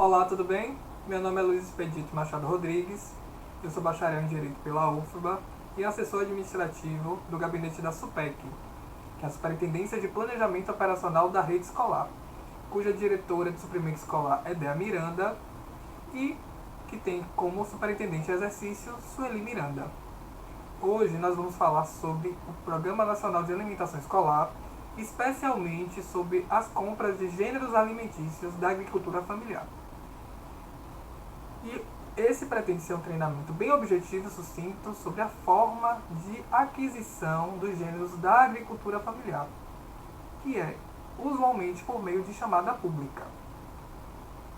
Olá, tudo bem? Meu nome é Luiz Expedito Machado Rodrigues, eu sou bacharel em Direito pela UFBA e assessor administrativo do gabinete da SUPEC, que é a Superintendência de Planejamento Operacional da Rede Escolar, cuja diretora de suprimento escolar é Dea Miranda e que tem como superintendente de exercício Sueli Miranda. Hoje nós vamos falar sobre o Programa Nacional de Alimentação Escolar, especialmente sobre as compras de gêneros alimentícios da agricultura familiar. E esse pretende ser um treinamento bem objetivo e sucinto sobre a forma de aquisição dos gêneros da agricultura familiar, que é usualmente por meio de chamada pública.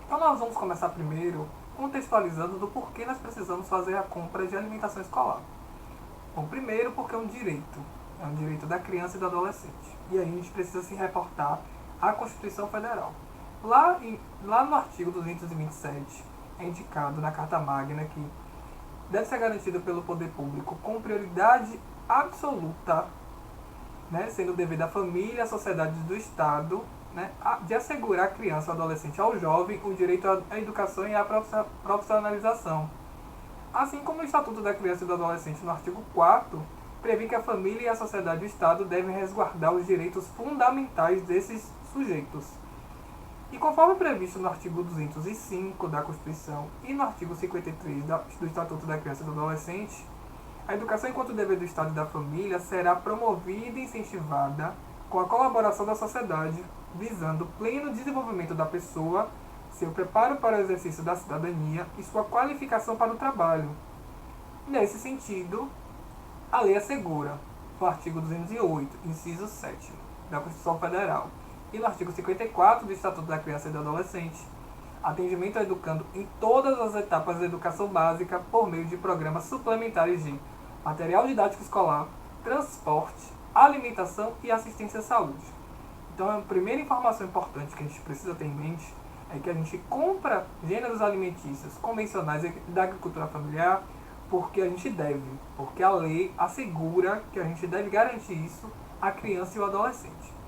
Então nós vamos começar primeiro contextualizando do porquê nós precisamos fazer a compra de alimentação escolar. Bom, primeiro porque é um direito da criança e do adolescente. E aí a gente precisa se reportar à Constituição Federal. Lá no artigo 227, é indicado na Carta Magna que deve ser garantido pelo poder público com prioridade absoluta, sendo devido à família, à sociedade do Estado, de assegurar à criança, ao adolescente, ao jovem o direito à educação e à profissionalização. Assim como o Estatuto da Criança e do Adolescente, no artigo 4º, prevê que a família e a sociedade do Estado devem resguardar os direitos fundamentais desses sujeitos. E conforme previsto no artigo 205 da Constituição e no artigo 53 do Estatuto da Criança e do Adolescente, a educação enquanto dever do Estado e da família será promovida e incentivada com a colaboração da sociedade, visando o pleno desenvolvimento da pessoa, seu preparo para o exercício da cidadania e sua qualificação para o trabalho. Nesse sentido, a lei assegura, no artigo 208, inciso 7 da Constituição Federal, e no artigo 54 do Estatuto da Criança e do Adolescente, atendimento ao educando em todas as etapas da educação básica por meio de programas suplementares de material didático escolar, transporte, alimentação e assistência à saúde. Então, a primeira informação importante que a gente precisa ter em mente é que a gente compra gêneros alimentícios convencionais da agricultura familiar porque a gente deve, porque a lei assegura que a gente deve garantir isso à criança e ao adolescente.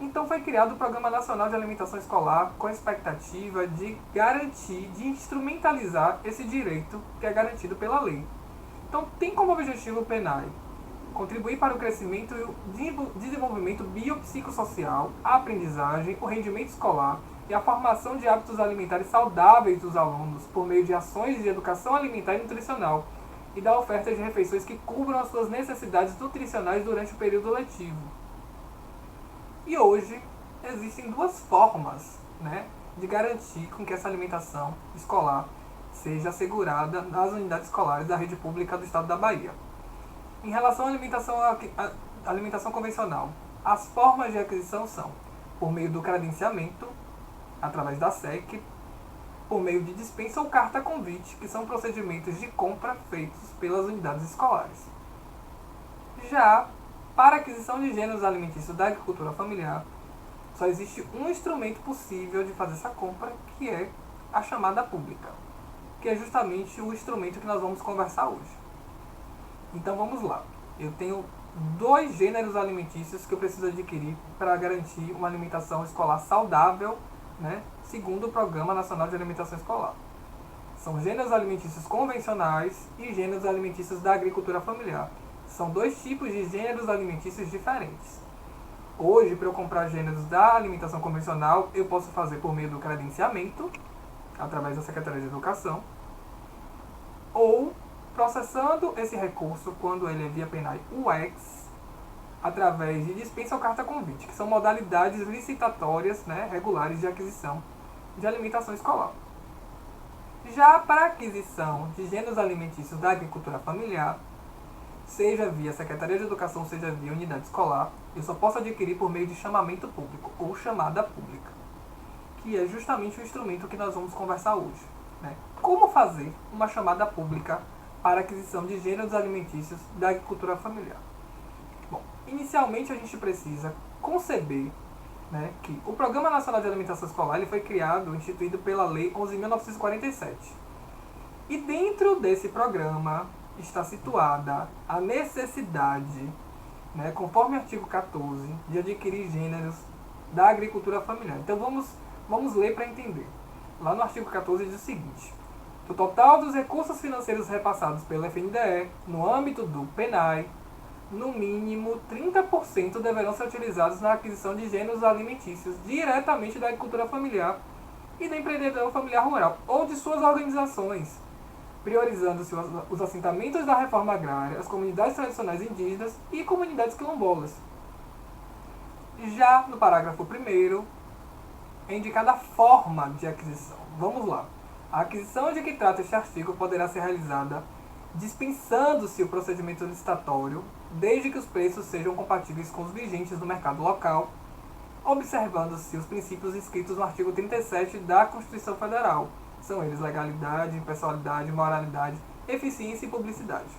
Então foi criado o Programa Nacional de Alimentação Escolar com a expectativa de garantir, de instrumentalizar esse direito que é garantido pela lei. Então tem como objetivo o PNAE contribuir para o crescimento e o desenvolvimento biopsicossocial, a aprendizagem, o rendimento escolar e a formação de hábitos alimentares saudáveis dos alunos por meio de ações de educação alimentar e nutricional e da oferta de refeições que cubram as suas necessidades nutricionais durante o período letivo. E hoje existem duas formas de garantir com que essa alimentação escolar seja assegurada nas unidades escolares da rede pública do estado da Bahia. Em relação à alimentação convencional, as formas de aquisição são por meio do credenciamento, através da SEC, por meio de dispensa ou carta convite, que são procedimentos de compra feitos pelas unidades escolares. Já para a aquisição de gêneros alimentícios da agricultura familiar, só existe um instrumento possível de fazer essa compra, que é a chamada pública, que é justamente o instrumento que nós vamos conversar hoje. Então vamos lá. Eu tenho 2 gêneros alimentícios que eu preciso adquirir para garantir uma alimentação escolar saudável, segundo o Programa Nacional de Alimentação Escolar. São gêneros alimentícios convencionais e gêneros alimentícios da agricultura familiar. São 2 tipos de gêneros alimentícios diferentes. Hoje, para eu comprar gêneros da alimentação convencional, eu posso fazer por meio do credenciamento, através da Secretaria de Educação, ou processando esse recurso, quando ele é via PNAE UEX, através de dispensa ou carta convite, que são modalidades licitatórias regulares de aquisição de alimentação escolar. Já para a aquisição de gêneros alimentícios da agricultura familiar, seja via Secretaria de Educação, seja via unidade escolar, eu só posso adquirir por meio de chamamento público, ou chamada pública, que é justamente o instrumento que nós vamos conversar hoje. Como fazer uma chamada pública para a aquisição de gêneros alimentícios da agricultura familiar? Bom, inicialmente a gente precisa conceber que o Programa Nacional de Alimentação Escolar ele foi instituído pela Lei 11.947. E dentro desse programa está situada a necessidade, conforme o artigo 14, de adquirir gêneros da agricultura familiar. Então vamos Vamos ler para entender. Lá no artigo 14 diz o seguinte: do total dos recursos financeiros repassados pelo FNDE no âmbito do PNAE, no mínimo 30% deverão ser utilizados na aquisição de gêneros alimentícios diretamente da agricultura familiar e do empreendedor familiar rural ou de suas organizações, priorizando-se os assentamentos da reforma agrária, as comunidades tradicionais indígenas e comunidades quilombolas. Já no parágrafo 1º, é indicada a forma de aquisição. Vamos lá. A aquisição de que trata este artigo poderá ser realizada dispensando-se o procedimento licitatório, desde que os preços sejam compatíveis com os vigentes no mercado local, observando-se os princípios inscritos no artigo 37 da Constituição Federal. São eles legalidade, impessoalidade, moralidade, eficiência e publicidade.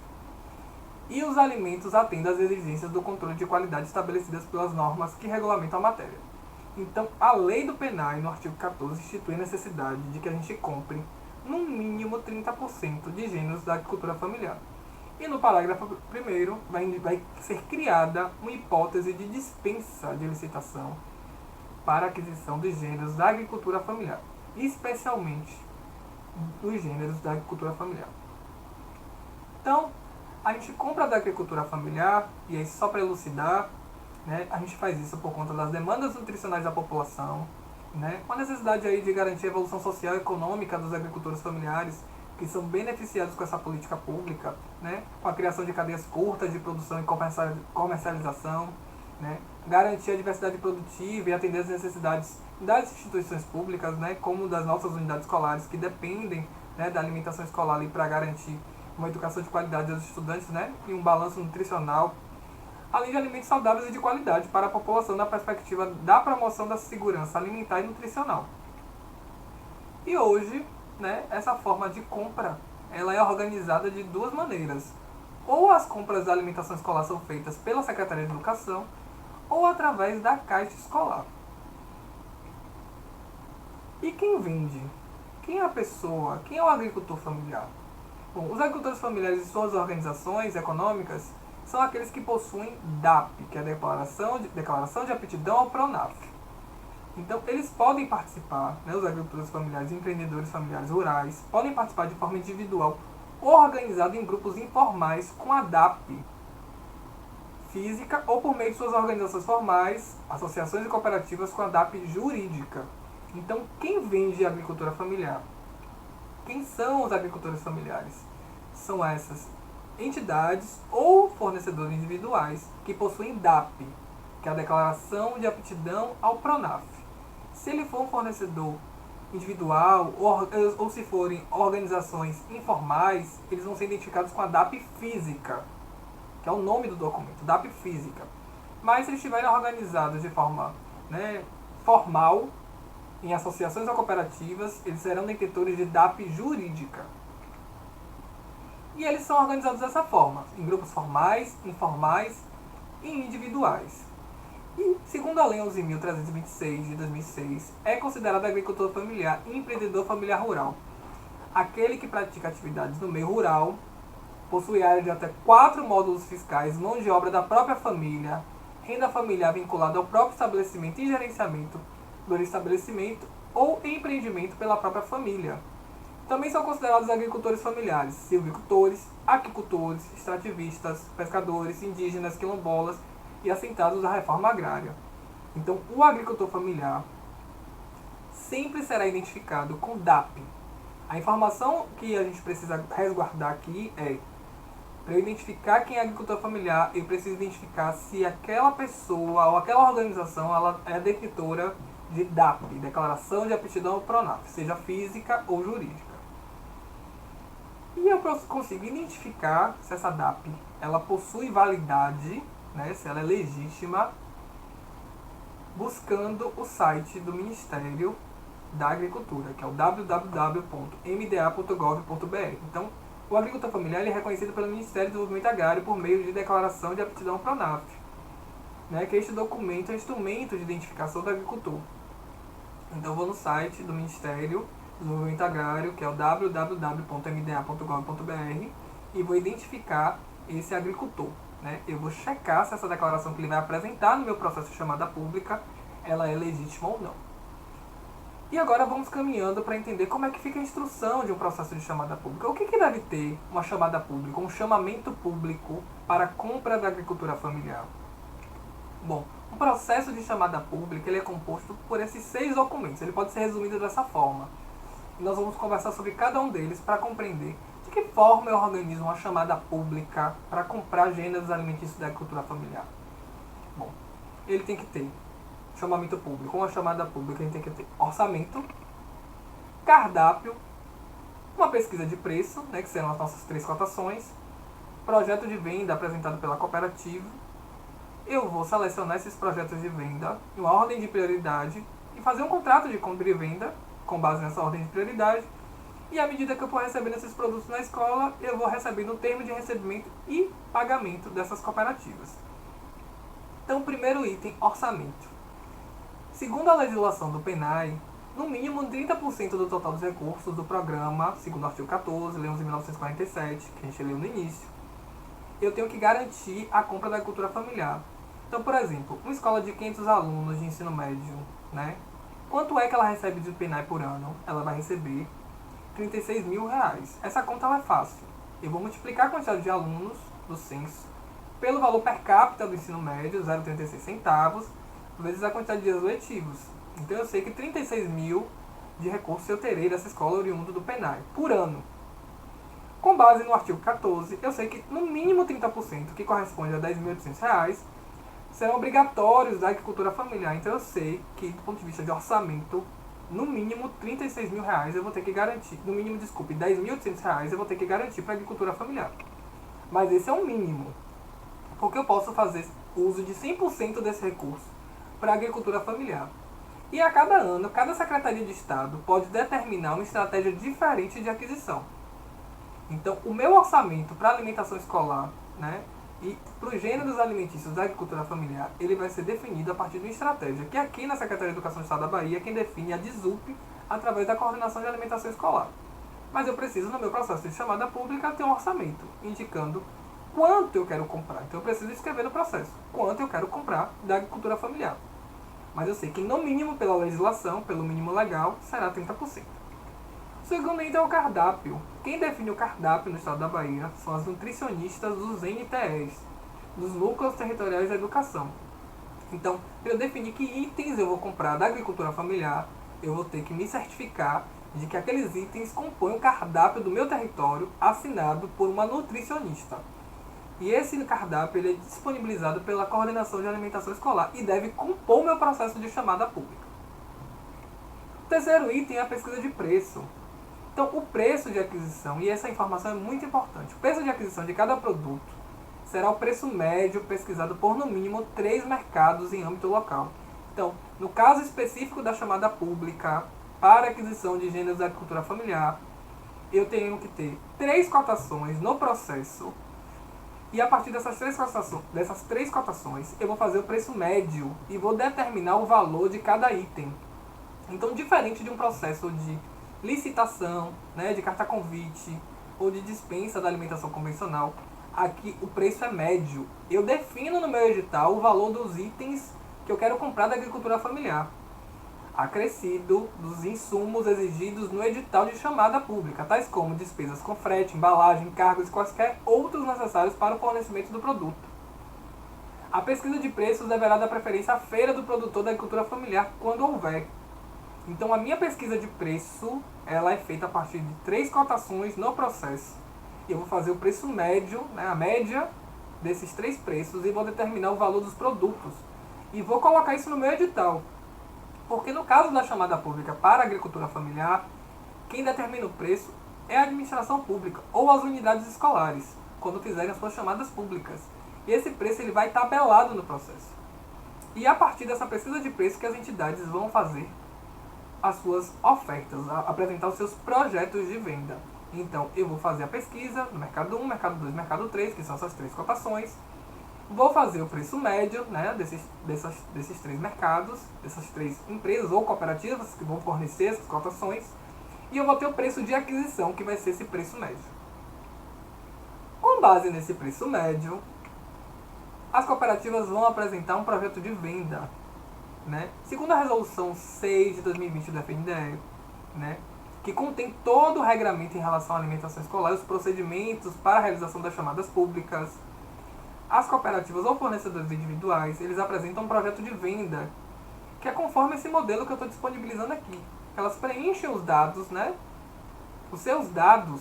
E os alimentos atendem às exigências do controle de qualidade estabelecidas pelas normas que regulamentam a matéria. Então, a lei do PNAE, no artigo 14, institui a necessidade de que a gente compre, no mínimo, 30% de gêneros da agricultura familiar. E no parágrafo 1º, vai ser criada uma hipótese de dispensa de licitação para a aquisição de gêneros da agricultura familiar, especialmente dos gêneros da agricultura familiar. Então, a gente compra da agricultura familiar, e aí só para elucidar, né, a gente faz isso por conta das demandas nutricionais da população, né, com a necessidade aí de garantir a evolução social e econômica dos agricultores familiares, que são beneficiados com essa política pública, né, com a criação de cadeias curtas de produção e comercialização, né, garantir a diversidade produtiva e atender às necessidades das instituições públicas, né, como das nossas unidades escolares, que dependem, né, da alimentação escolar para garantir uma educação de qualidade aos estudantes, né, e um balanço nutricional, além de alimentos saudáveis e de qualidade para a população na perspectiva da promoção da segurança alimentar e nutricional. E hoje, né, essa forma de compra ela é organizada de duas maneiras. Ou as compras da alimentação escolar são feitas pela Secretaria de Educação, ou através da Caixa Escolar. E quem vende? Quem é a pessoa? Quem é o agricultor familiar? Bom, os agricultores familiares e suas organizações econômicas são aqueles que possuem DAP, que é a Declaração de Aptidão ao PRONAF. Então, eles podem participar, né, os agricultores familiares e empreendedores familiares rurais, podem participar de forma individual ou organizada em grupos informais com a DAP física ou por meio de suas organizações formais, associações e cooperativas com a DAP jurídica. Então, quem vende agricultura familiar? Quem são os agricultores familiares? São essas entidades ou fornecedores individuais que possuem DAP, que é a Declaração de Aptidão ao PRONAF. Se ele for um fornecedor individual ou se forem organizações informais, eles vão ser identificados com a DAP física, que é o nome do documento, DAP física. Mas se eles estiverem organizados de forma, né, formal, em associações ou cooperativas, eles serão detentores de DAP jurídica. E eles são organizados dessa forma, em grupos formais, informais e individuais. E, segundo a Lei 11.326 de 2006, é considerado agricultor familiar e empreendedor familiar rural aquele que pratica atividades no meio rural, possui área de até 4 módulos fiscais, mão de obra da própria família, renda familiar vinculada ao próprio estabelecimento e gerenciamento do estabelecimento ou empreendimento pela própria família. Também são considerados agricultores familiares, silvicultores, aquicultores, extrativistas, pescadores, indígenas, quilombolas e assentados da reforma agrária. Então, o agricultor familiar sempre será identificado com DAP. A informação que a gente precisa resguardar aqui é: para eu identificar quem é agricultor familiar, eu preciso identificar se aquela pessoa ou aquela organização ela é detentora de DAP, Declaração de Aptidão ao PRONAF, seja física ou jurídica. E eu consigo identificar se essa DAP ela possui validade, né, se ela é legítima, buscando o site do Ministério da Agricultura, que é o www.mda.gov.br. Então, o agricultor familiar ele é reconhecido pelo Ministério do Desenvolvimento Agrário por meio de Declaração de Aptidão ao PRONAF, né, que este documento é um instrumento de identificação do agricultor. Então, eu vou no site do Ministério do Desenvolvimento Agrário, que é o www.mda.gov.br, e vou identificar esse agricultor. Né? Eu vou checar se essa declaração que ele vai apresentar no meu processo de chamada pública, ela é legítima ou não. E agora vamos caminhando para entender como é que fica a instrução de um processo de chamada pública. O que deve ter uma chamada pública, um chamamento público para a compra da agricultura familiar? Bom, um processo de chamada pública ele é composto por esses 6 documentos. Ele pode ser resumido dessa forma. E nós vamos conversar sobre cada um deles para compreender de que forma eu organizo uma chamada pública para comprar gêneros alimentícios da agricultura familiar. Bom, ele tem que ter chamamento público, uma chamada pública, a gente tem que ter orçamento, cardápio, uma pesquisa de preço, né, que serão as nossas 3 cotações, projeto de venda apresentado pela cooperativa. Eu vou selecionar esses projetos de venda em uma ordem de prioridade e fazer um contrato de compra e venda com base nessa ordem de prioridade. E à medida que eu for recebendo esses produtos na escola, eu vou recebendo o termo de recebimento e pagamento dessas cooperativas. Então, o primeiro item, orçamento. Segundo a legislação do PNAE, no mínimo 30% do total dos recursos do programa, segundo o artigo 14, Lei 11.947, que a gente leu no início, eu tenho que garantir a compra da agricultura familiar. Então, por exemplo, uma escola de 500 alunos de ensino médio, né? Quanto é que ela recebe de PNAE por ano? Ela vai receber R$36 mil. Essa conta ela é fácil. Eu vou multiplicar a quantidade de alunos do censo pelo valor per capita do ensino médio, 0,36 centavos, vezes a quantidade de dias letivos. Então eu sei que 36 mil de recursos eu terei dessa escola oriundo do PNAE por ano. Com base no artigo 14, eu sei que no mínimo 30%, que corresponde a R$10.800, serão obrigatórios da agricultura familiar. Então eu sei que, do ponto de vista de orçamento, no mínimo R$36 mil eu vou ter que garantir. No mínimo, desculpe, R$10.800 eu vou ter que garantir para a agricultura familiar. Mas esse é o mínimo. Porque eu posso fazer uso de 100% desse recurso para a agricultura familiar. E a cada ano, cada Secretaria de Estado pode determinar uma estratégia diferente de aquisição. Então, o meu orçamento para a alimentação escolar, né, e para os gêneros alimentícios da agricultura familiar, ele vai ser definido a partir de uma estratégia, que aqui na Secretaria de Educação do Estado da Bahia, quem define é a DISUP, através da Coordenação de Alimentação Escolar. Mas eu preciso, no meu processo de chamada pública, ter um orçamento, indicando quanto eu quero comprar. Então, eu preciso escrever no processo quanto eu quero comprar da agricultura familiar. Mas eu sei que, no mínimo, pela legislação, pelo mínimo legal, será 30%. O segundo item é o cardápio. Quem define o cardápio no estado da Bahia são as nutricionistas dos NTEs, dos Núcleos Territoriais da Educação. Então, para eu definir que itens eu vou comprar da agricultura familiar, eu vou ter que me certificar de que aqueles itens compõem o cardápio do meu território assinado por uma nutricionista. E esse cardápio ele é disponibilizado pela Coordenação de Alimentação Escolar e deve compor o meu processo de chamada pública. O terceiro item é a pesquisa de preço. Então, o preço de aquisição, e essa informação é muito importante, o preço de aquisição de cada produto será o preço médio pesquisado por, no mínimo, 3 mercados em âmbito local. Então, no caso específico da chamada pública para aquisição de gêneros da agricultura familiar, eu tenho que ter 3 cotações no processo. E a partir dessas três cotações, eu vou fazer o preço médio e vou determinar o valor de cada item. Então, diferente de um processo de licitação, né, de carta convite ou de dispensa da alimentação convencional, aqui o preço é médio. Eu defino no meu edital o valor dos itens que eu quero comprar da agricultura familiar, acrescido dos insumos exigidos no edital de chamada pública, tais como despesas com frete, embalagem, cargos e quaisquer outros necessários para o fornecimento do produto. A pesquisa de preços deverá dar preferência à feira do produtor da agricultura familiar quando houver. Então, a minha pesquisa de preço ela é feita a partir de 3 cotações no processo. Eu vou fazer o preço médio, né, a média desses 3 preços, e vou determinar o valor dos produtos. E vou colocar isso no meu edital. Porque no caso da chamada pública para a agricultura familiar, quem determina o preço é a administração pública ou as unidades escolares, quando fizerem as suas chamadas públicas. E esse preço ele vai tabelado no processo. E a partir dessa pesquisa de preço que as entidades vão fazer as suas ofertas, apresentar os seus projetos de venda. Então, eu vou fazer a pesquisa no mercado 1, mercado 2, mercado 3, que são essas 3 cotações. Vou fazer o preço médio, né, desses 3 mercados, dessas 3 empresas ou cooperativas que vão fornecer essas cotações. E eu vou ter o preço de aquisição, que vai ser esse preço médio. Com base nesse preço médio, as cooperativas vão apresentar um projeto de venda. né? Segundo a Resolução 6 de 2020 do FNDE, né, que contém todo o regramento em relação à alimentação escolar e os procedimentos para a realização das chamadas públicas, as cooperativas ou fornecedores individuais, eles apresentam um projeto de venda que é conforme esse modelo que eu estou disponibilizando aqui. Elas preenchem os dados, né, os seus dados,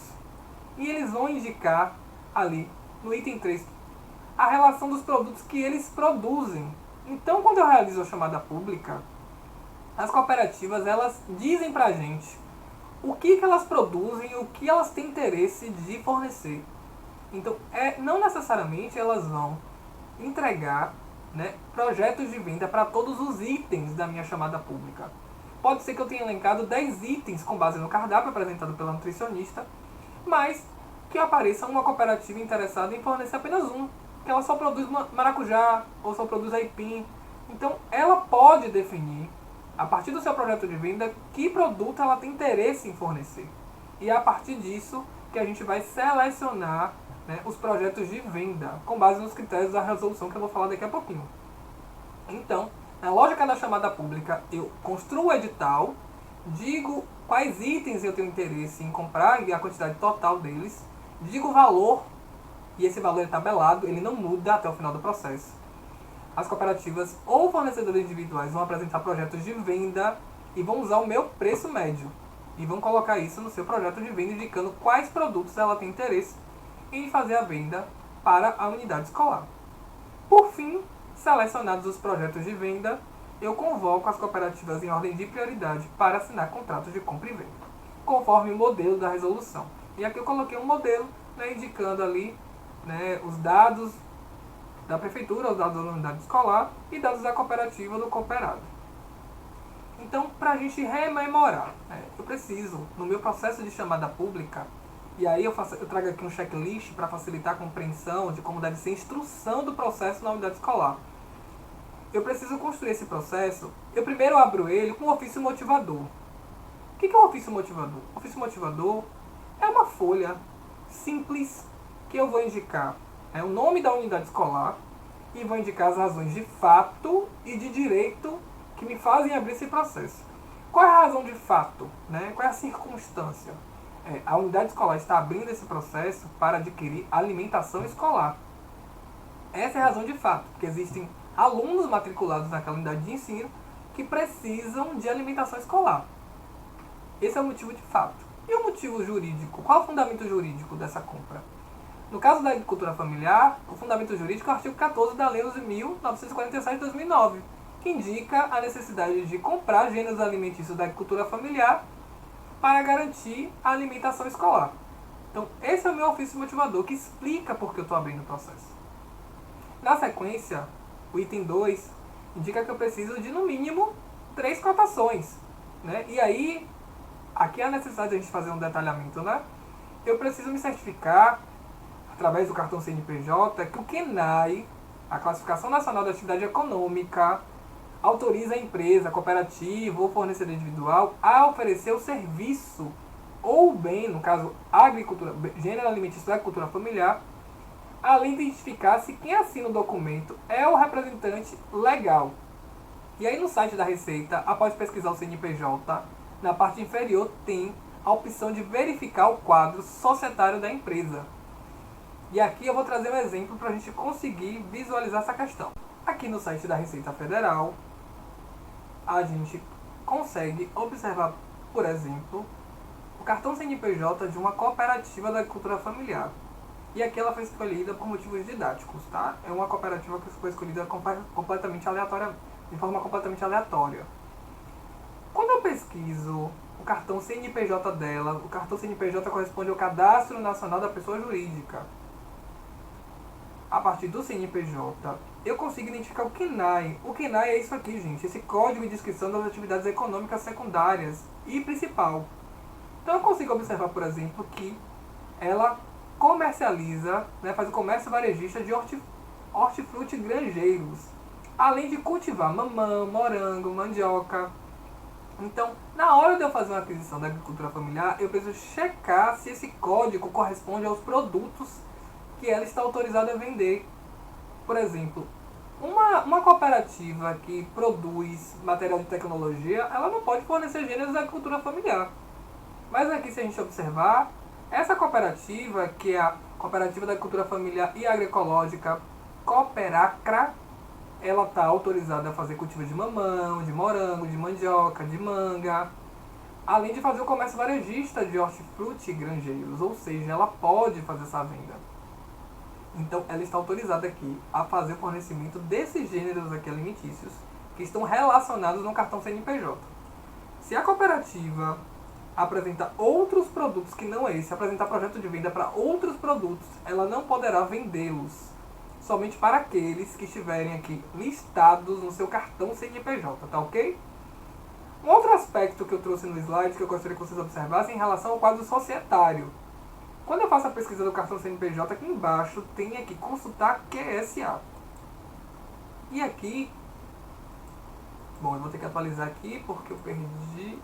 e eles vão indicar ali no item 3 a relação dos produtos que eles produzem. Então, quando eu realizo a chamada pública, as cooperativas, elas dizem pra gente o que elas produzem, o que elas têm interesse de fornecer. Então, não necessariamente elas vão entregar, né, projetos de venda para todos os itens da minha chamada pública. Pode ser que eu tenha elencado 10 itens com base no cardápio apresentado pela nutricionista, mas que apareça uma cooperativa interessada em fornecer apenas um, que ela só produz maracujá ou só produz aipim. Então, ela pode definir, a partir do seu projeto de venda, que produto ela tem interesse em fornecer. E é a partir disso que a gente vai selecionar, né, os projetos de venda, com base nos critérios da resolução que eu vou falar daqui a pouquinho. Então, na lógica da chamada pública, eu construo o edital, digo quais itens eu tenho interesse em comprar e a quantidade total deles, digo o valor, e esse valor é tabelado, ele não muda até o final do processo. As cooperativas ou fornecedores individuais vão apresentar projetos de venda e vão usar o meu preço médio. E vão colocar isso no seu projeto de venda, indicando quais produtos ela tem interesse em fazer a venda para a unidade escolar. Por fim, selecionados os projetos de venda, eu convoco as cooperativas em ordem de prioridade para assinar contratos de compra e venda, conforme o modelo da resolução. E aqui eu coloquei um modelo, né, indicando ali, né, os dados da prefeitura, os dados da unidade escolar e dados da cooperativa do cooperado. Então, para a gente rememorar, eu preciso, no meu processo de chamada pública, e aí eu trago aqui um checklist para facilitar a compreensão de como deve ser a instrução do processo na unidade escolar. Eu preciso construir esse processo, eu primeiro abro ele com um ofício motivador. O que é um ofício motivador? O ofício motivador é uma folha simples que eu vou indicar o nome da unidade escolar e vou indicar as razões de fato e de direito que me fazem abrir esse processo. Qual é a razão de fato? Né? Qual é a circunstância? A unidade escolar está abrindo esse processo para adquirir alimentação escolar. Essa é a razão de fato, porque existem alunos matriculados naquela unidade de ensino que precisam de alimentação escolar. Esse é o motivo de fato. E o motivo jurídico? Qual é o fundamento jurídico dessa compra? No caso da agricultura familiar, o fundamento jurídico é o artigo 14 da Lei 11.947 de 2009, que indica a necessidade de comprar gêneros alimentícios da agricultura familiar para garantir a alimentação escolar. Então, esse é o meu ofício motivador, que explica por que eu estou abrindo o processo. Na sequência, o item 2 indica que eu preciso de, no mínimo, 3 cotações. Né? E aí, aqui há a necessidade de a gente fazer um detalhamento. Né? Eu preciso me certificar, através do cartão CNPJ, que o QNAE, a Classificação Nacional da Atividade Econômica, autoriza a empresa, cooperativa ou fornecedor individual a oferecer o serviço ou bem, no caso, agricultura, gênero alimentício da agricultura familiar, além de identificar se quem assina o documento é o representante legal. E aí no site da Receita, após pesquisar o CNPJ, na parte inferior tem a opção de verificar o quadro societário da empresa. E aqui eu vou trazer um exemplo para a gente conseguir visualizar essa questão. Aqui no site da Receita Federal, a gente consegue observar, por exemplo, o cartão CNPJ de uma cooperativa da agricultura familiar. E aqui ela foi escolhida por motivos didáticos, tá? É uma cooperativa que foi escolhida completamente aleatória, de forma completamente aleatória. Quando eu pesquiso o cartão CNPJ dela, o cartão CNPJ corresponde ao Cadastro Nacional da Pessoa Jurídica. A partir do CNPJ, eu consigo identificar o QNAE. O QNAE é isso aqui, gente. Esse código de descrição das atividades econômicas secundárias e principal. Então eu consigo observar, por exemplo, que ela comercializa, né, faz o comércio varejista de hortifruti granjeiros, além de cultivar mamão, morango, mandioca. Então, na hora de eu fazer uma aquisição da agricultura familiar, eu preciso checar se esse código corresponde aos produtos que ela está autorizada a vender. Por exemplo, Uma cooperativa que produz material de tecnologia, ela não pode fornecer gêneros da agricultura familiar. Mas aqui, se a gente observar, essa cooperativa, que é a Cooperativa da Agricultura Familiar e Agroecológica Cooperacra, ela está autorizada a fazer cultivo de mamão, de morango, de mandioca, de manga, além de fazer o comércio varejista de hortifruti e granjeiros, ou seja, ela pode fazer essa venda. Então, ela está autorizada aqui a fazer o fornecimento desses gêneros aqui alimentícios que estão relacionados no cartão CNPJ. Se a cooperativa apresentar outros produtos que não esse, apresentar projeto de venda para outros produtos, ela não poderá vendê-los, somente para aqueles que estiverem aqui listados no seu cartão CNPJ, tá ok? Um outro aspecto que eu trouxe no slide que eu gostaria que vocês observassem em relação ao quadro societário. Quando eu faço a pesquisa do cartão CNPJ, aqui embaixo tem aqui consultar QSA. E aqui, bom, eu vou ter que atualizar aqui porque eu perdi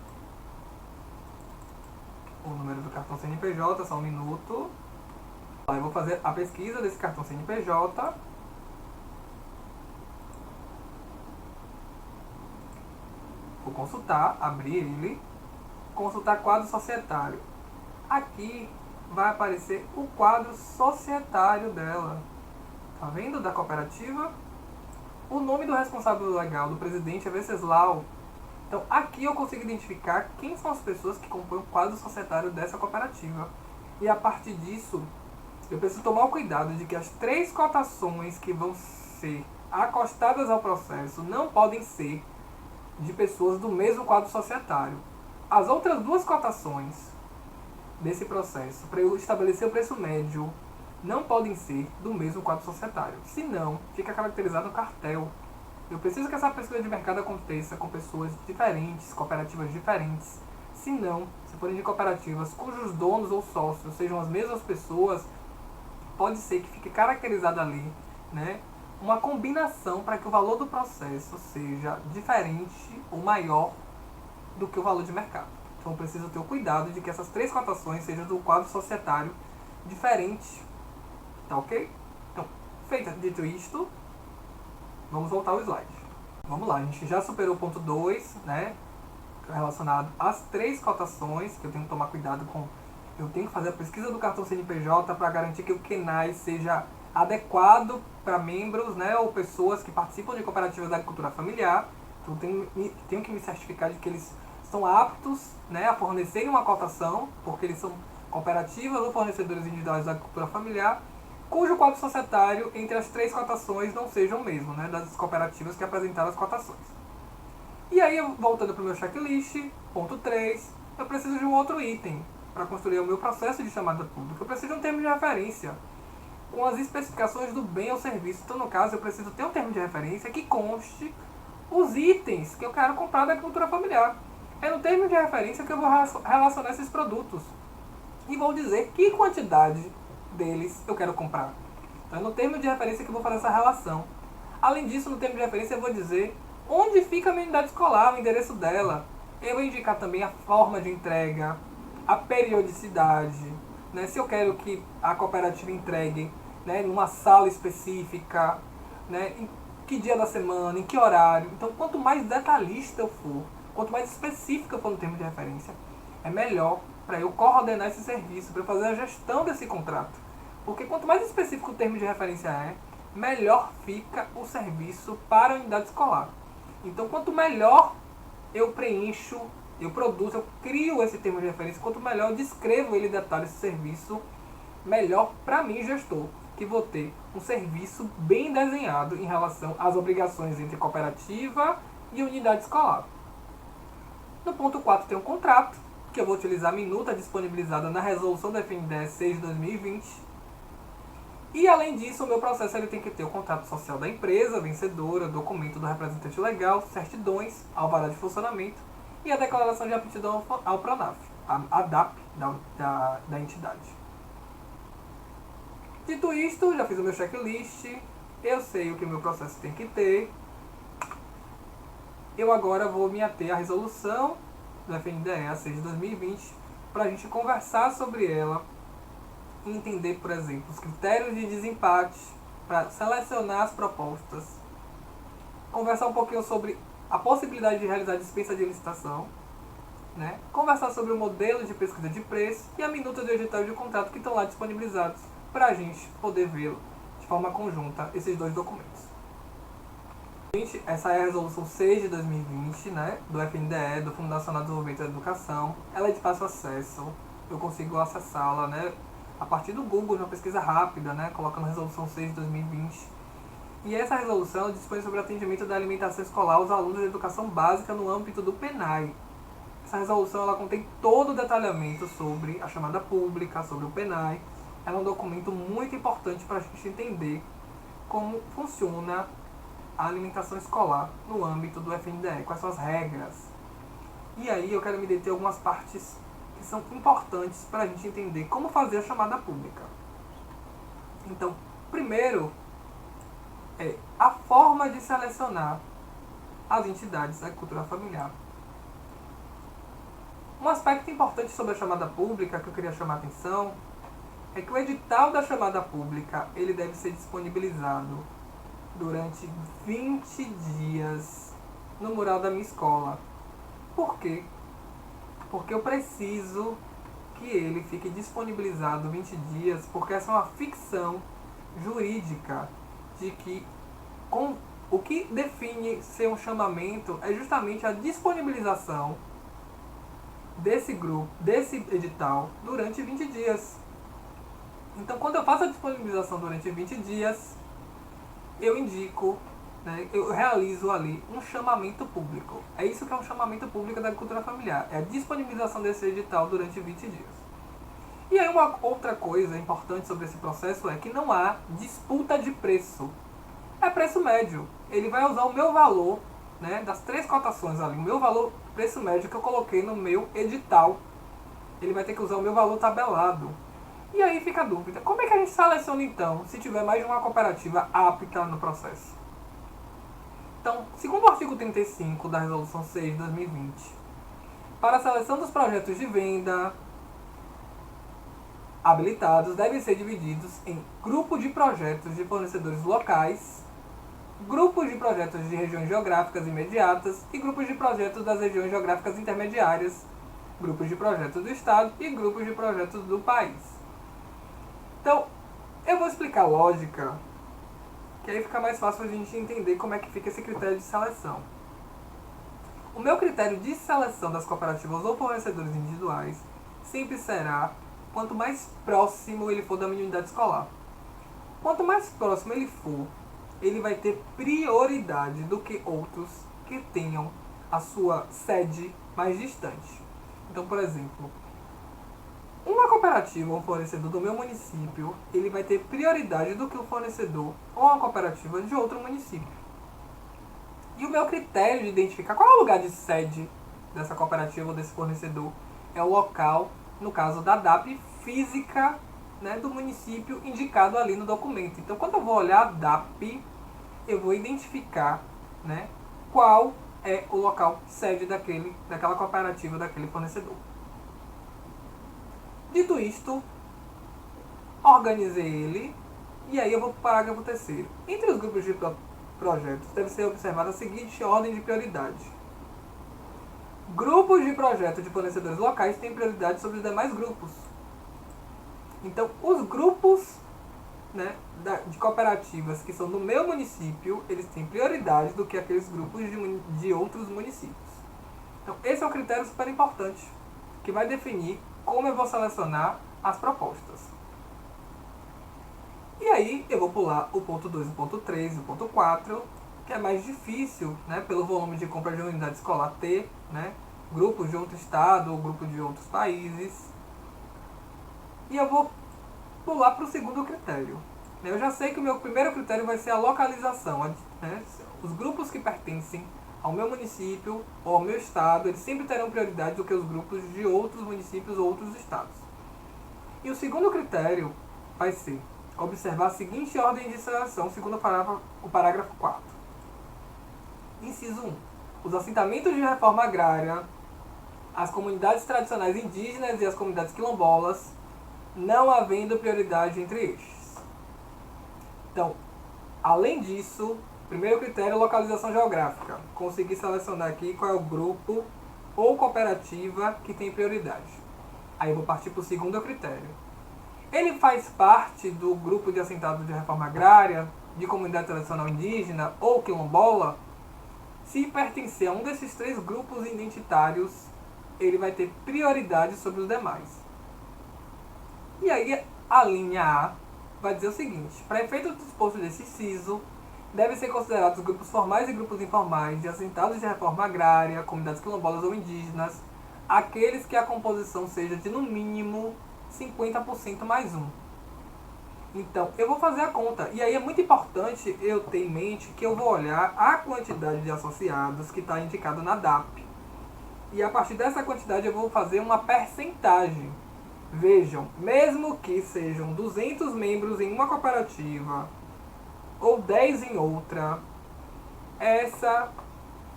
o número do cartão CNPJ, só um minuto. Eu vou fazer a pesquisa desse cartão CNPJ. Vou consultar, abrir ele, consultar quadro societário. Aqui vai aparecer o quadro societário dela. Tá vendo? Da cooperativa. O nome do responsável legal, do presidente, é Venceslau. Então, aqui eu consigo identificar quem são as pessoas que compõem o quadro societário dessa cooperativa. E a partir disso, eu preciso tomar o cuidado de que as 3 cotações que vão ser acostadas ao processo não podem ser de pessoas do mesmo quadro societário. As outras 2 cotações desse processo, para eu estabelecer o preço médio, não podem ser do mesmo quadro societário. Senão, fica caracterizado um cartel. Eu preciso que essa pesquisa de mercado aconteça com pessoas diferentes, cooperativas diferentes. Se não, se forem de cooperativas cujos donos ou sócios sejam as mesmas pessoas, pode ser que fique caracterizado ali, né, uma combinação para que o valor do processo seja diferente ou maior do que o valor de mercado. Então eu preciso ter o cuidado de que essas 3 cotações sejam do quadro societário diferente. Tá ok? Então, dito isto, vamos voltar ao slide. Vamos lá, a gente já superou o ponto 2, né? Relacionado às 3 cotações, que eu tenho que tomar cuidado com. Eu tenho que fazer a pesquisa do cartão CNPJ para garantir que o QNAI seja adequado para membros, né, ou pessoas que participam de cooperativas da agricultura familiar. Então tenho que me certificar de que eles estão aptos, né, a fornecerem uma cotação, porque eles são cooperativas ou fornecedores individuais da agricultura familiar, cujo quadro societário entre as 3 cotações não seja o mesmo, né, das cooperativas que apresentaram as cotações. E aí, voltando para o meu checklist, ponto 3, eu preciso de um outro item para construir o meu processo de chamada pública. Eu preciso de um termo de referência com as especificações do bem ou serviço. Então, no caso, eu preciso ter um termo de referência que conste os itens que eu quero comprar da agricultura familiar. É no termo de referência que eu vou relacionar esses produtos. E vou dizer que quantidade deles eu quero comprar. Então, é no termo de referência que eu vou fazer essa relação. Além disso, no termo de referência eu vou dizer onde fica a minha unidade escolar, o endereço dela. Eu vou indicar também a forma de entrega, a periodicidade, né? Se eu quero que a cooperativa entregue, né, numa sala específica, né, em que dia da semana, em que horário. Então, quanto mais detalhista eu for, quanto mais específico eu for no termo de referência, é melhor para eu coordenar esse serviço, para eu fazer a gestão desse contrato. Porque quanto mais específico o termo de referência é, melhor fica o serviço para a unidade escolar. Então, quanto melhor eu preencho, eu produzo, eu crio esse termo de referência, quanto melhor eu descrevo ele em detalhe esse serviço, melhor para mim, gestor, que vou ter um serviço bem desenhado em relação às obrigações entre cooperativa e unidade escolar. No ponto 4 tem um contrato, que eu vou utilizar a minuta disponibilizada na resolução da FNDE 6 de 2020. E além disso, o meu processo ele tem que ter o contrato social da empresa vencedora, documento do representante legal, certidões, alvará de funcionamento e a declaração de aptidão ao PRONAF, a DAP da entidade. Dito isto, já fiz o meu checklist, eu sei o que o meu processo tem que ter. Eu agora vou me ater à resolução do FNDE 6 de 2020 para a gente conversar sobre ela e entender, por exemplo, os critérios de desempate para selecionar as propostas, conversar um pouquinho sobre a possibilidade de realizar dispensa de licitação, né? Conversar sobre o modelo de pesquisa de preço e a minuta do edital de contrato que estão lá disponibilizados para a gente poder vê-lo de forma conjunta, esses dois documentos. Gente, essa é a resolução 6 de 2020, né, do FNDE, do Fundo Nacional de Desenvolvimento da Educação. Ela é de fácil acesso, eu consigo acessá-la, né, a partir do Google, uma pesquisa rápida, né, colocando resolução 6 de 2020. E essa resolução dispõe sobre o atendimento da alimentação escolar aos alunos de educação básica no âmbito do PENAI. Essa resolução ela contém todo o detalhamento sobre a chamada pública, sobre o PENAI. Ela é um documento muito importante para a gente entender como funciona a alimentação escolar no âmbito do FNDE, quais são as regras. E aí eu quero me deter em algumas partes que são importantes para a gente entender como fazer a chamada pública. Então, primeiro é a forma de selecionar as entidades da agricultura familiar. Um aspecto importante sobre a chamada pública que eu queria chamar a atenção é que o edital da chamada pública ele deve ser disponibilizado durante 20 dias no mural da minha escola. Por quê? Porque eu preciso que ele fique disponibilizado 20 dias, porque essa é uma ficção jurídica de que o que define ser um chamamento é justamente a disponibilização desse grupo, desse edital, durante 20 dias. Então, quando eu faço a disponibilização durante 20 dias, eu indico, né, eu realizo ali um chamamento público. É isso que é um chamamento público da agricultura familiar. É a disponibilização desse edital durante 20 dias. E aí uma outra coisa importante sobre esse processo é que não há disputa de preço. É preço médio. Ele vai usar o meu valor, né, das 3 cotações ali, o meu valor, preço médio que eu coloquei no meu edital. Ele vai ter que usar o meu valor tabelado. E aí fica a dúvida, como é que a gente seleciona então, se tiver mais de uma cooperativa apta no processo? Então, segundo o artigo 35 da Resolução 6 de 2020, para a seleção dos projetos de venda habilitados, devem ser divididos em grupos de projetos de fornecedores locais, grupos de projetos de regiões geográficas imediatas e grupos de projetos das regiões geográficas intermediárias, grupos de projetos do Estado e grupos de projetos do país. Então, eu vou explicar a lógica, que aí fica mais fácil a gente entender como é que fica esse critério de seleção. O meu critério de seleção das cooperativas ou fornecedores individuais sempre será quanto mais próximo ele for da minha unidade escolar. Quanto mais próximo ele for, ele vai ter prioridade do que outros que tenham a sua sede mais distante. Então, por exemplo, uma cooperativa ou um fornecedor do meu município, ele vai ter prioridade do que o fornecedor ou uma cooperativa de outro município. E o meu critério de identificar qual é o lugar de sede dessa cooperativa ou desse fornecedor é o local, no caso da DAP física, né, do município indicado ali no documento. Então, quando eu vou olhar a DAP, eu vou identificar, né, qual é o local sede daquela cooperativa, daquele fornecedor. Dito isto, organizei ele e aí eu vou para o parágrafo 3º. Entre os grupos de projetos deve ser observada a seguinte ordem de prioridade. Grupos de projetos de fornecedores locais têm prioridade sobre os demais grupos. Então, os grupos, né, de cooperativas que são do meu município, eles têm prioridade do que aqueles grupos de outros municípios. Então, esse é um critério super importante, que vai definir como eu vou selecionar as propostas. E aí, eu vou pular o ponto 2, o ponto 3 e o ponto 4, que é mais difícil, né, pelo volume de compra de unidade escolar ter, né, grupos de outro estado ou grupos de outros países. E eu vou pular para o segundo critério. Eu já sei que o meu primeiro critério vai ser a localização. Né? Os grupos que pertencem ao meu município ou ao meu estado, eles sempre terão prioridade do que os grupos de outros municípios ou outros estados. E o segundo critério vai ser observar a seguinte ordem de seleção, segundo o parágrafo 4. Inciso 1. Os assentamentos de reforma agrária, as comunidades tradicionais indígenas e as comunidades quilombolas, não havendo prioridade entre estes. Então, além disso, Primeiro critério, localização geográfica. Consegui selecionar aqui qual é o grupo ou cooperativa que tem prioridade. Aí eu vou partir para o segundo critério. Ele faz parte do grupo de assentados de reforma agrária, de comunidade tradicional indígena ou quilombola? Se pertencer a um desses três grupos identitários, ele vai ter prioridade sobre os demais. E aí a linha A vai dizer o seguinte: para efeito do disposto desse inciso, devem ser considerados grupos formais e grupos informais de assentados de reforma agrária, comunidades quilombolas ou indígenas, aqueles que a composição seja de no mínimo 50% mais um. Então, eu vou fazer a conta. E aí é muito importante eu ter em mente que eu vou olhar a quantidade de associados que está indicado na DAP. E a partir dessa quantidade eu vou fazer uma percentagem. Vejam, mesmo que sejam 200 membros em uma cooperativa ou 10 em outra,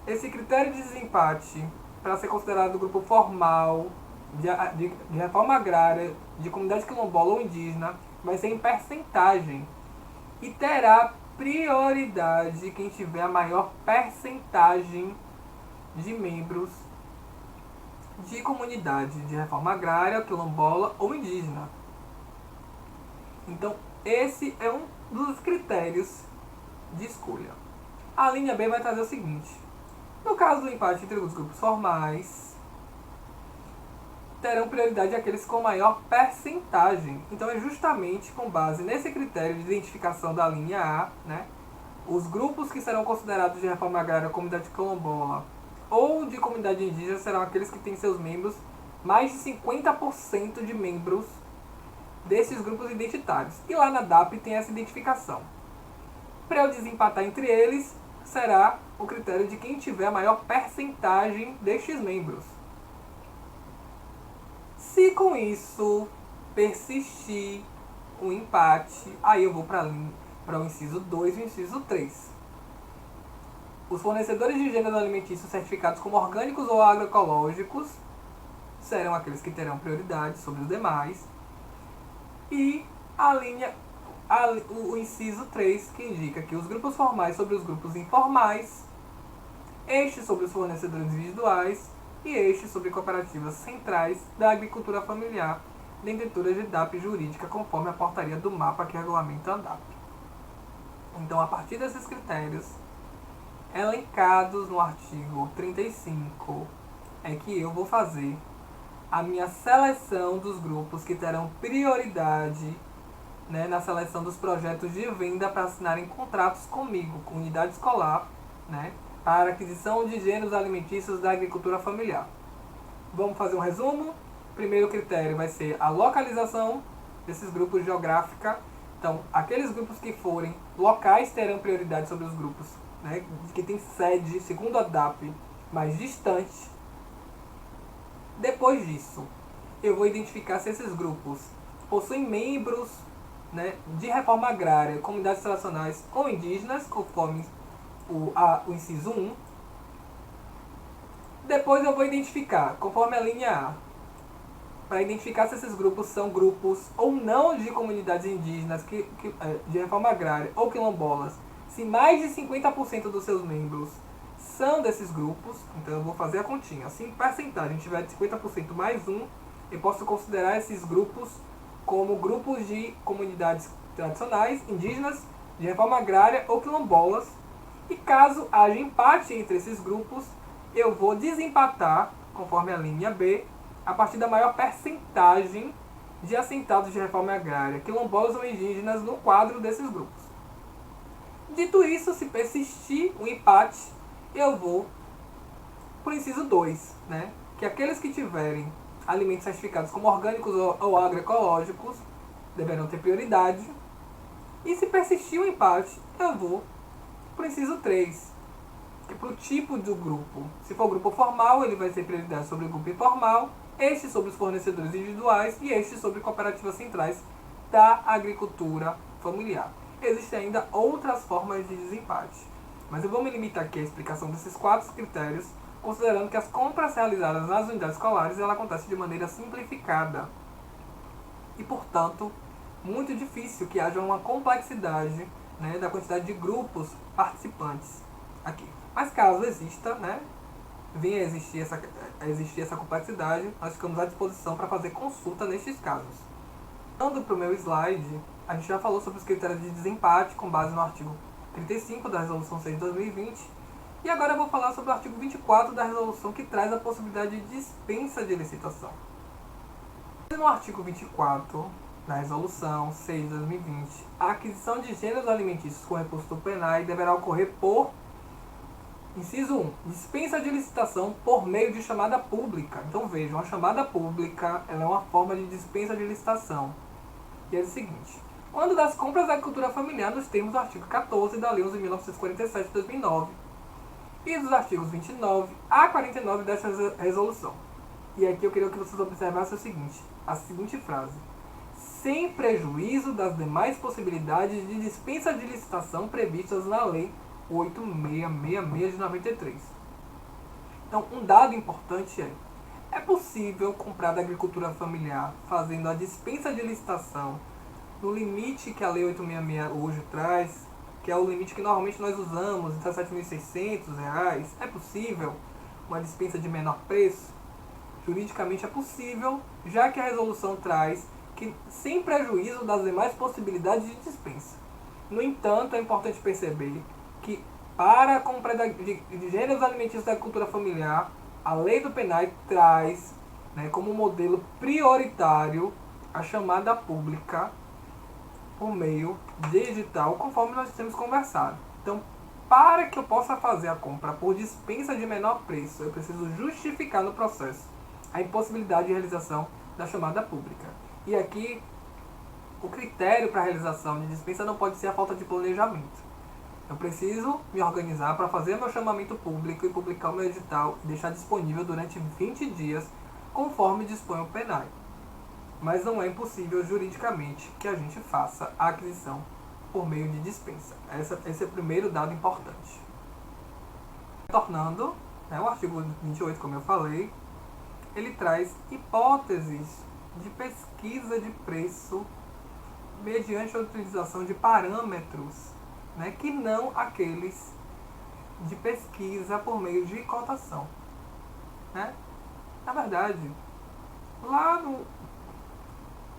esse critério de desempate para ser considerado grupo formal de reforma agrária, de comunidade quilombola ou indígena, vai ser em percentagem. E terá prioridade quem tiver a maior percentagem de membros de comunidade de reforma agrária, quilombola ou indígena. Então, esse é um dos critérios de escolha. A linha B vai trazer o seguinte: no caso do empate entre os grupos formais, terão prioridade aqueles com maior percentagem. Então, é justamente com base nesse critério de identificação da linha A, né, os grupos que serão considerados de reforma agrária, comunidade quilombola ou de comunidade indígena serão aqueles que têm seus membros, mais de 50% de membros desses grupos identitários. E lá na DAP tem essa identificação. Para eu desempatar entre eles, será o critério de quem tiver a maior percentagem destes membros. Se com isso persistir o empate, aí eu vou para o inciso 2 e o inciso 3. Os fornecedores de gênero alimentício certificados como orgânicos ou agroecológicos serão aqueles que terão prioridade sobre os demais. E o inciso 3, que indica que os grupos formais sobre os grupos informais, estes sobre os fornecedores individuais e estes sobre cooperativas centrais da agricultura familiar, dentre de DAP jurídica, conforme a portaria do mapa que regulamenta a DAP. Então, a partir desses critérios elencados no artigo 35, é que eu vou fazer a minha seleção dos grupos que terão prioridade, né, na seleção dos projetos de venda para assinarem contratos comigo, com unidade escolar, né, para aquisição de gêneros alimentícios da agricultura familiar. Vamos fazer um resumo? Primeiro critério vai ser a localização desses grupos geográfica. Então, aqueles grupos que forem locais terão prioridade sobre os grupos, né, que tem sede, segundo a DAP, mais distante. Depois disso, eu vou identificar se esses grupos possuem membros, né, de reforma agrária, comunidades tradicionais ou indígenas, conforme o inciso 1. Depois eu vou identificar, conforme a linha A, para identificar se esses grupos são grupos ou não de comunidades indígenas de reforma agrária ou quilombolas, se mais de 50% dos seus membros são desses grupos. Então eu vou fazer a continha. Se em percentagem tiver de 50% mais um, eu posso considerar esses grupos como grupos de comunidades tradicionais, indígenas, de reforma agrária ou quilombolas. E caso haja empate entre esses grupos, eu vou desempatar, conforme a linha B, a partir da maior percentagem de assentados de reforma agrária, quilombolas ou indígenas, no quadro desses grupos. Dito isso, se persistir o empate, eu vou para o inciso 2, né, que aqueles que tiverem alimentos certificados como orgânicos ou agroecológicos deverão ter prioridade. E se persistir o empate, eu vou para o inciso 3, que é para o tipo do grupo. Se for grupo formal, ele vai ter prioridade sobre o grupo informal, este sobre os fornecedores individuais e este sobre cooperativas centrais da agricultura familiar. Existem ainda outras formas de desempate, mas eu vou me limitar aqui à explicação desses 4 critérios, considerando que as compras realizadas nas unidades escolares ela acontece de maneira simplificada e, portanto, muito difícil que haja uma complexidade né, da quantidade de grupos participantes aqui. Mas caso exista, né, venha a existir essa complexidade, nós ficamos à disposição para fazer consulta nestes casos. Indo para o meu slide, a gente já falou sobre os critérios de desempate com base no artigo 35 da Resolução 6 de 2020. E agora eu vou falar sobre o artigo 24 da Resolução, que traz a possibilidade de dispensa de licitação. No artigo 24 da Resolução 6 de 2020, a aquisição de gêneros alimentícios com recurso do PNAE deverá ocorrer por, inciso 1, dispensa de licitação por meio de chamada pública. Então vejam, a chamada pública ela é uma forma de dispensa de licitação. E é o seguinte: quando das compras da agricultura familiar nos termos do artigo 14 da Lei 11.947 de 2009 e dos artigos 29 a 49 desta resolução. E aqui eu queria que vocês observassem o seguinte, a seguinte frase: sem prejuízo das demais possibilidades de dispensa de licitação previstas na Lei 8666 de 93. Então, um dado importante é possível comprar da agricultura familiar fazendo a dispensa de licitação no limite que a Lei 866 hoje traz, que é o limite que normalmente nós usamos, R$ 17.600. É possível uma dispensa de menor preço? Juridicamente é possível, já que a resolução traz que sem prejuízo das demais possibilidades de dispensa. No entanto, é importante perceber que para a compra de gêneros alimentícios da agricultura familiar, a lei do PNAE traz, né, como modelo prioritário a chamada pública por meio digital, conforme nós temos conversado. Então, para que eu possa fazer a compra por dispensa de menor preço, eu preciso justificar no processo a impossibilidade de realização da chamada pública. E aqui, o critério para a realização de dispensa não pode ser a falta de planejamento. Eu preciso me organizar para fazer meu chamamento público e publicar o meu edital e deixar disponível durante 20 dias, conforme dispõe o PNAE. Mas não é impossível juridicamente que a gente faça a aquisição por meio de dispensa. Esse é o primeiro dado importante. Retornando, o artigo 28, como eu falei, ele traz hipóteses de pesquisa de preço mediante a utilização de parâmetros, que não aqueles de pesquisa por meio de cotação. Na verdade, lá no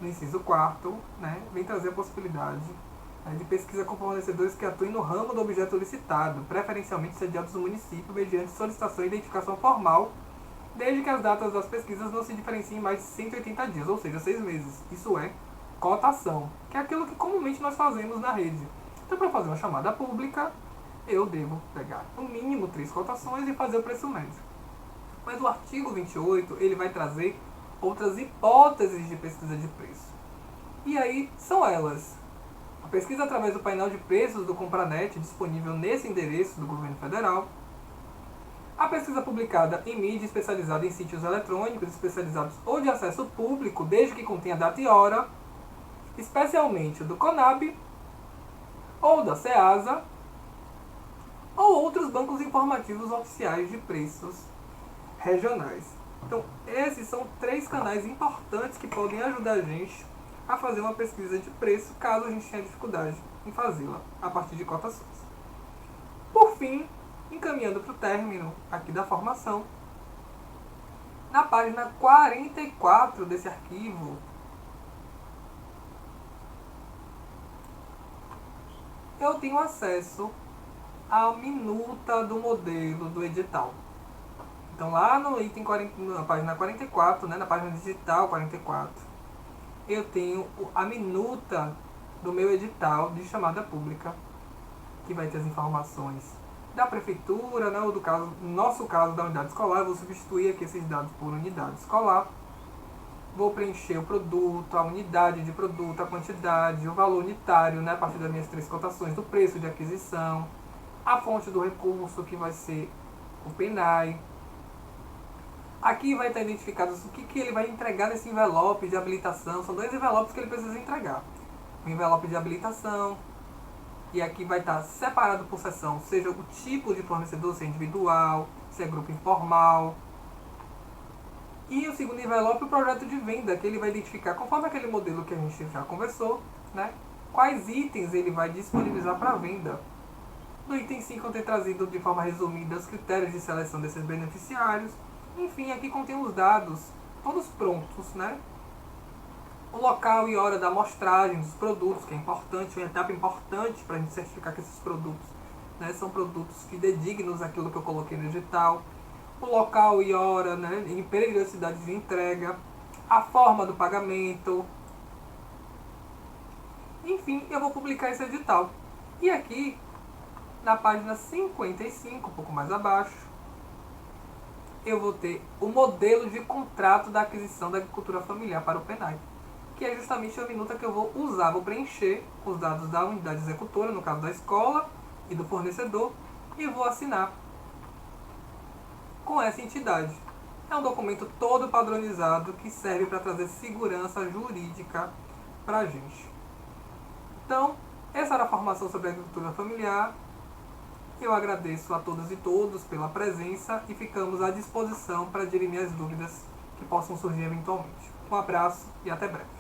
inciso 4, vem trazer a possibilidade de pesquisa com fornecedores que atuem no ramo do objeto licitado, preferencialmente sediados no município, mediante solicitação e identificação formal, desde que as datas das pesquisas não se diferenciem em mais de 180 dias, ou seja, 6 meses. Isso é cotação, que é aquilo que comumente nós fazemos na rede. Então, para fazer uma chamada pública, eu devo pegar no mínimo 3 cotações e fazer o preço médio. Mas o artigo 28, ele vai trazer outras hipóteses de pesquisa de preço. E aí são elas: a pesquisa através do painel de preços do Compranet, disponível nesse endereço do governo federal; a pesquisa publicada em mídia especializada em sítios eletrônicos especializados ou de acesso público, desde que contenha data e hora, especialmente do CONAB, ou da SEASA, ou outros bancos informativos oficiais de preços regionais. Então, esses são 3 canais importantes que podem ajudar a gente a fazer uma pesquisa de preço, caso a gente tenha dificuldade em fazê-la a partir de cotações. Por fim, encaminhando para o término aqui da formação, na página 44 desse arquivo, eu tenho acesso à minuta do modelo do edital. Então, lá no item 40, na página 44, na página digital 44, eu tenho a minuta do meu edital de chamada pública, que vai ter as informações da prefeitura, ou do caso, no nosso caso, da unidade escolar. Eu vou substituir aqui esses dados por unidade escolar. Vou preencher o produto, a unidade de produto, a quantidade, o valor unitário, a partir das minhas 3 cotações do preço de aquisição, a fonte do recurso, que vai ser o PNAE. Aqui vai estar identificado o que ele vai entregar nesse envelope de habilitação. São 2 envelopes que ele precisa entregar. O envelope de habilitação, e aqui vai estar separado por seção, seja o tipo de fornecedor, se é individual, se é grupo informal. E o segundo envelope, o projeto de venda, que ele vai identificar, conforme aquele modelo que a gente já conversou, quais itens ele vai disponibilizar para venda. No item 5 eu tenho trazido de forma resumida os critérios de seleção desses beneficiários. Enfim, aqui contém os dados todos prontos, né? O local e hora da amostragem dos produtos, que é importante, uma etapa importante para a gente certificar que esses produtos, né, são produtos fidedignos àquilo que eu coloquei no edital. O local e hora, né, e periodicidade de entrega, a forma do pagamento. Enfim, eu vou publicar esse edital. E aqui, na página 55, um pouco mais abaixo, eu vou ter o modelo de contrato da aquisição da agricultura familiar para o PENAI, que é justamente a minuta que eu vou usar, vou preencher os dados da unidade executora, no caso da escola e do fornecedor, e vou assinar com essa entidade. É um documento todo padronizado que serve para trazer segurança jurídica para a gente. Então, essa era a formação sobre a agricultura familiar. Eu agradeço a todas e todos pela presença e ficamos à disposição para dirimir as dúvidas que possam surgir eventualmente. Um abraço e até breve.